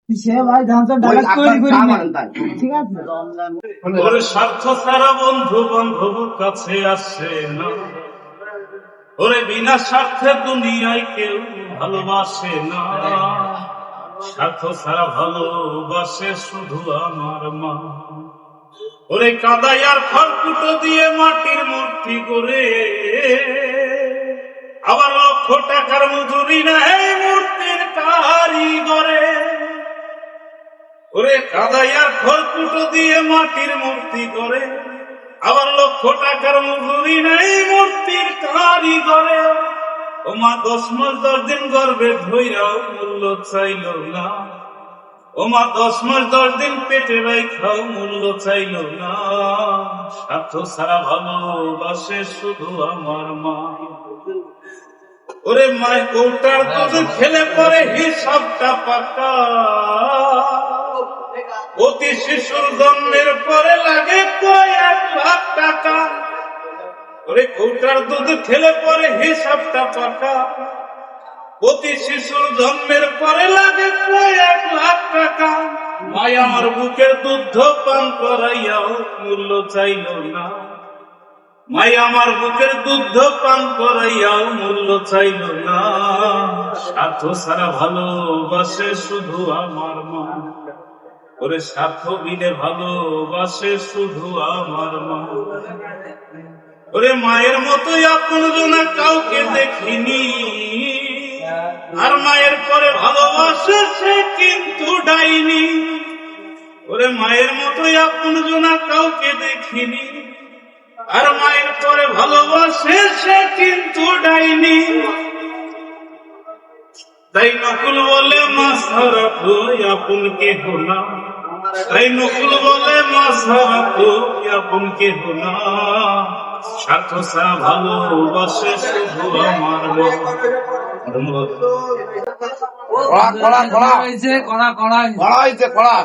সে ভাই ধান ডাকাত তৈরি করি ঠিক আছে। ওরে স্বার্থ ছাড়া বন্ধু বান্ধব কাছে আসে না, ওরে বিনা স্বার্থে দুনিয়ায় কেউ ভালোবাসে না। স্বার্থ ছাড়া ভালোবাসে শুধু আমার মা। ওরে কাদাই আর খড়কুটো দিয়ে মাটির মূর্তি করে, আবার লক্ষ টাকার মজুরি নেয় মূর্তির কারিগরে। ওরে কাদাই আর খড়কুটো দিয়ে মাটির মূর্তি করে, আবার লক্ষ টাকার মজুরি নেই মূর্তির কারিগরে। ও মা 10 মাস 10 দিন গর্ভে ধইরাও মূল্য চাইল না, ও মা 10 মাস 10 দিন পেটে রাইখাও মূল্য চাইল না। স্বার্থ ছাড়া ভালোবাসে শুধু আমার মা। ওরে মায় কৌটার দুধ খেলে পরে হিসাবটা পাকা, অতি শিশুর জন্মের পরে লাগে কয়েক লাখ টাকা। ওরে কৌটার দুধ খেলে পরে হিসাবটা পাকা, অতি শিশুর জন্মের পরে লাগে কয়েক লাখ টাকা। মাই আমার বুকের দুধ পান করাইয়াও মূল্য চাইল না, মাই আমার বুকের দুধ পান করাইয়াও মূল্য চাইল না। স্বার্থ ছাড়া ভালোবাসে শুধু আমার মা। ওরে স্বার্থ বিনে ভালোবাসে শুধু আমার মা। ওরে মায়ের মতোই আপন জনা কাউকে দেখিনি, আর মায়ের পরে ভালোবাসে সে কিন্তু ডাইনি। ওরে মায়ের মতোই আপন জনা কাউকে দেখিনি, আর মায়ের পরে ভালোবাসে সে কিন্তু ডাইনি। তাই নকুল বলে মা ছাড়া তো আপন কেহ না, তাই নকুল বলে মা ছাড়া তো আপন কেহ না। স্বার্থ ছাড়া ভালোবাসে শুধু আমার মা। ধন্যবাদ। কড়া